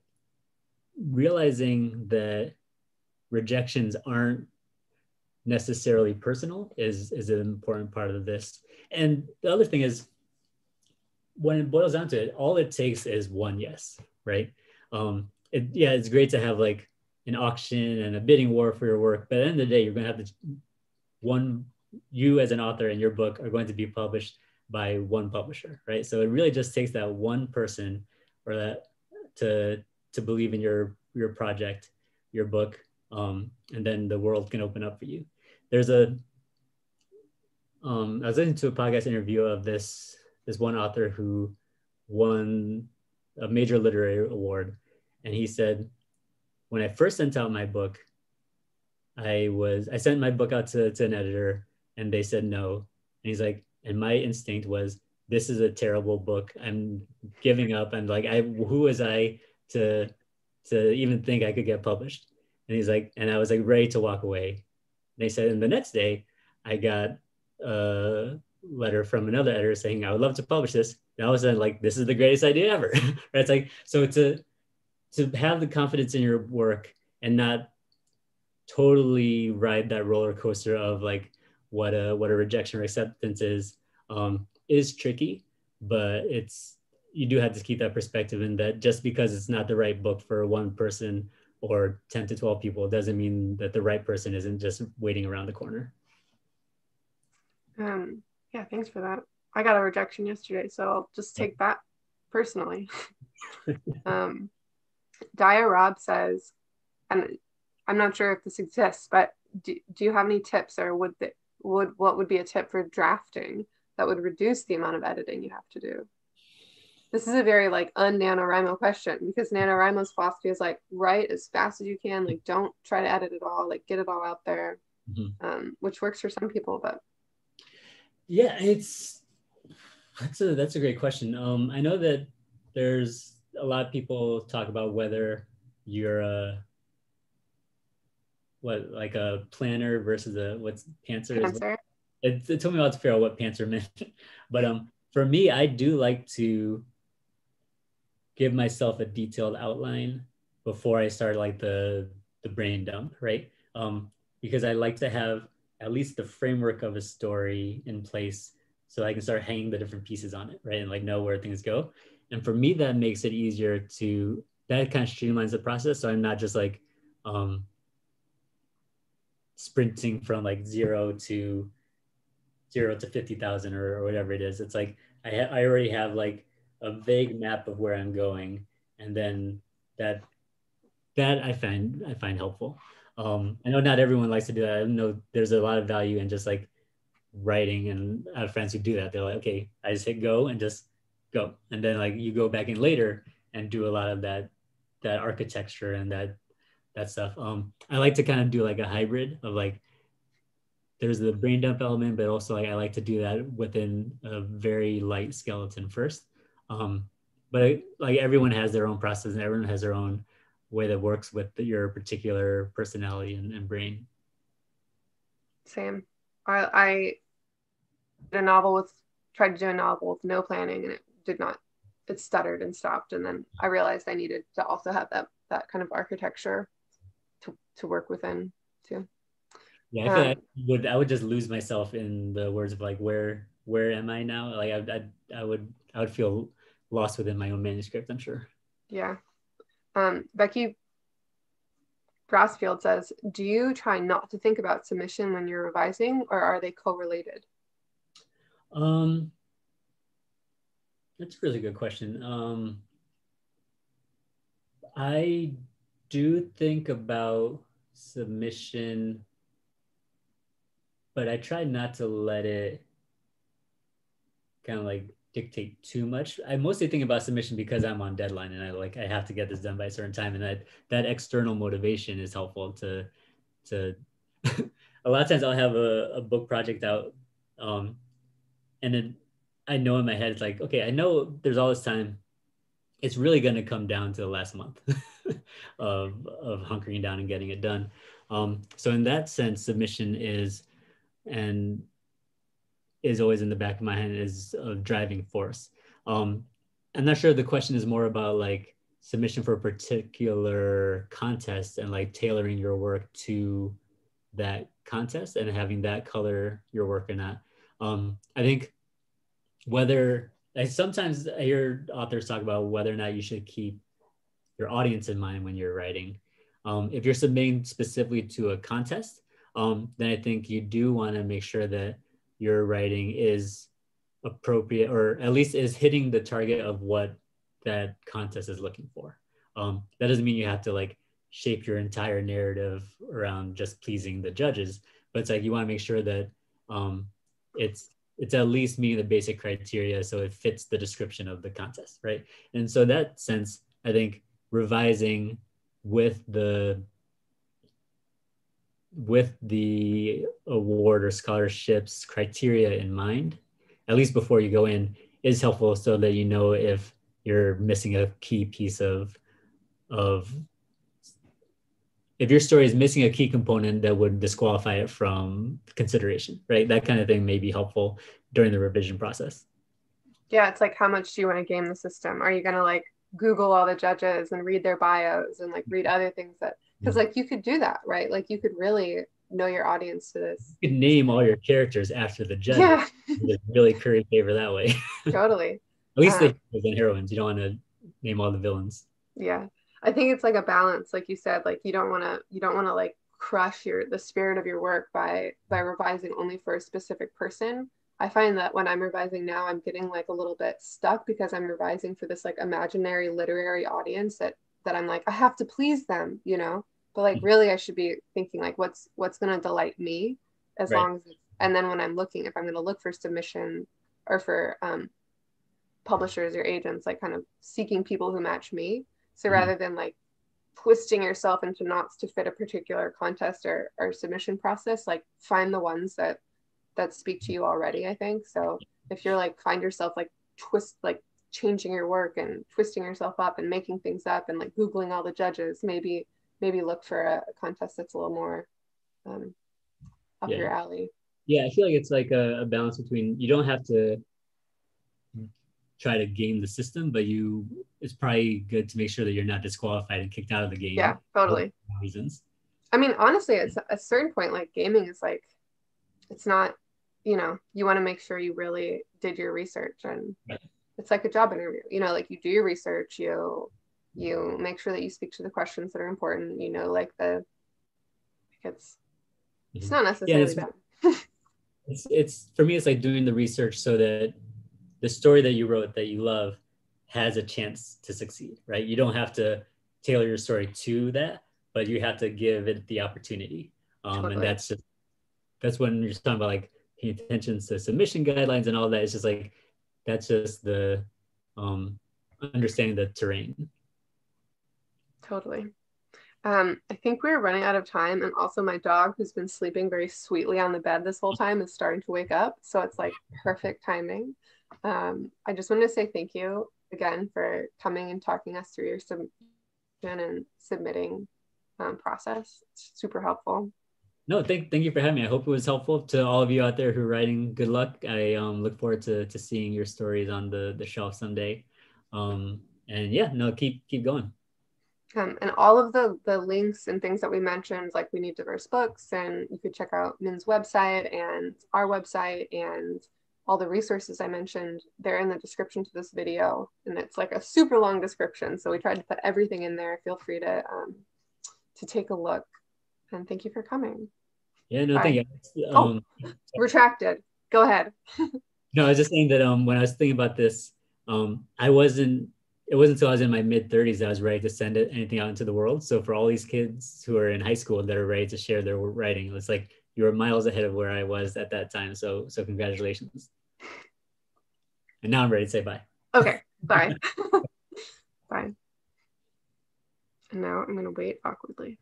realizing that rejections aren't necessarily personal is an important part of this. And the other thing is when it boils down to it, all it takes is one yes, right? It's great to have like an auction and a bidding war for your work, but at the end of the day, you're going to have you as an author and your book are going to be published by one publisher, right? So it really just takes that one person or that to believe in your project, your book, and then the world can open up for you. There's I was listening to a podcast interview of this one author who won a major literary award, and he said, when I first sent out my book, I sent my book out to an editor, and they said no. And he's like, and my instinct was, this is a terrible book. I'm giving up. I'm like, who was I to even think I could get published? And he's like, and I was like ready to walk away. And they said, and the next day, I got a letter from another editor saying, I would love to publish this. And all of a sudden, like, this is the greatest idea ever. Right? It's like, so to have the confidence in your work and not totally ride that roller coaster of like what a rejection or acceptance is tricky, but you do have to keep that perspective in that just because it's not the right book for one person or 10 to 12 people doesn't mean that the right person isn't just waiting around the corner. Yeah, thanks for that. I got a rejection yesterday, so I'll just take that personally. Dia Rob says, and I'm not sure if this exists, but do you have any tips, or what would be a tip for drafting that would reduce the amount of editing you have to do? This is a very like un-NaNoWriMo question, because NaNoWriMo's philosophy is like, write as fast as you can, like don't try to edit it all, like get it all out there, which works for some people, but yeah, that's a great question. I know that there's a lot of people talk about whether you're like a planner versus what's pantser is. It took me a while to figure out what pantser meant, but for me, I do like to give myself a detailed outline before I start like the brain dump, right? Because I like to have at least the framework of a story in place so I can start hanging the different pieces on it, right? And like know where things go. And for me, that makes it easier that kind of streamlines the process. So I'm not just like sprinting from like zero to 50,000 or whatever it is. It's like, I already have like a vague map of where I'm going. And then that I find helpful. I know not everyone likes to do that. I know there's a lot of value in just like writing, and I have friends who do that. They're like, okay, I just hit go and just go. And then like you go back in later and do a lot of that architecture and that stuff. I like to kind of do like a hybrid of like, there's the brain dump element, but also like I like to do that within a very light skeleton first. But like everyone has their own process and everyone has their own way that works with your particular personality and brain. Same. I tried to do a novel with no planning, and it did not. It stuttered and stopped, and then I realized I needed to also have that kind of architecture to work within too. Yeah, I feel like I would just lose myself in the words of like where am I now? Like I would feel lost within my own manuscript, I'm sure. Yeah. Becky Brassfield says, do you try not to think about submission when you're revising, or are they correlated? That's a really good question. I do think about submission, but I try not to let it kind of like dictate too much. I mostly think about submission because I'm on deadline and I have to get this done by a certain time, and that external motivation is helpful to a lot of times I'll have a book project out, and then I know in my head it's like, okay, I know there's all this time. It's really going to come down to the last month of hunkering down and getting it done. So in that sense, submission is always in the back of my head as a driving force. I'm not sure the question is more about like submission for a particular contest and like tailoring your work to that contest and having that color your work or not. I think whether sometimes I hear authors talk about whether or not you should keep your audience in mind when you're writing. If you're submitting specifically to a contest, then I think you do want to make sure that your writing is appropriate, or at least is hitting the target of what that contest is looking for. That doesn't mean you have to like shape your entire narrative around just pleasing the judges, but it's like you want to make sure that it's at least meeting the basic criteria so it fits the description of the contest, right? And so in that sense, I think revising with the award or scholarships criteria in mind, at least before you go in, is helpful so that you know if you're missing a key piece of if your story is missing a key component that would disqualify it from consideration, right? That kind of thing may be helpful during the revision process. Yeah, it's like, how much do you want to game the system? Are you going to like Google all the judges and read their bios and like read other things that, because like you could do that, right? Like you could really know your audience to this. You could name all your characters after the judges. Yeah. Just really curry favor that way. Totally. At least the heroes and heroines. You don't want to name all the villains. Yeah. I think it's like a balance, like you said, like you don't want to like crush the spirit of your work by revising only for a specific person. I find that when I'm revising now, I'm getting like a little bit stuck because I'm revising for this like imaginary literary audience that I'm like, I have to please them, you know, but like really I should be thinking like what's going to delight me, as Right. long as and then when I'm looking, if I'm going to look for submission or for publishers or agents, like kind of seeking people who match me. So rather than like twisting yourself into knots to fit a particular contest or submission process, like find the ones that speak to you already, I think. So if you're like, find yourself like changing your work and twisting yourself up and making things up and like Googling all the judges, maybe look for a contest that's a little more up your alley. Yeah, I feel like it's like a balance between, you don't have to try to game the system, but it's probably good to make sure that you're not disqualified and kicked out of the game. Yeah, totally. For reasons. I mean, honestly, at a certain point, like gaming is like, it's not, you know, you want to make sure you really did your research, and it's like a job interview, you know, like you do your research, you make sure that you speak to the questions that are important, you know, like it's not necessarily bad. It's for me, it's like doing the research so that the story that you wrote that you love has a chance to succeed, right? You don't have to tailor your story to that, but you have to give it the opportunity. Totally. And that's when you're talking about like paying attention to submission guidelines and all that. It's just like, that's just the understanding the terrain. Totally. I think we're running out of time, and also my dog, who's been sleeping very sweetly on the bed this whole time, is starting to wake up, so it's like perfect timing. I just wanted to say thank you again for coming and talking us through your submission and submitting process. It's super helpful. No, thank you for having me. I hope it was helpful to all of you out there who are writing. Good luck. I look forward to seeing your stories on the shelf someday. And yeah, no, keep going. And all of the links and things that we mentioned, like We Need Diverse Books, and you could check out Min's website and our website, and all the resources I mentioned, they're in the description to this video, and it's like a super long description, so we tried to put everything in there. Feel free to take a look, and thank you for coming. Yeah, no, thank you. Retracted. Go ahead. No, I was just saying that when I was thinking about this, it wasn't until I was in my mid-30s that I was ready to send anything out into the world. So for all these kids who are in high school that are ready to share their writing, it's like you were miles ahead of where I was at that time. So congratulations. And now I'm ready to say bye. Okay, bye. Bye. And now I'm going to wait awkwardly.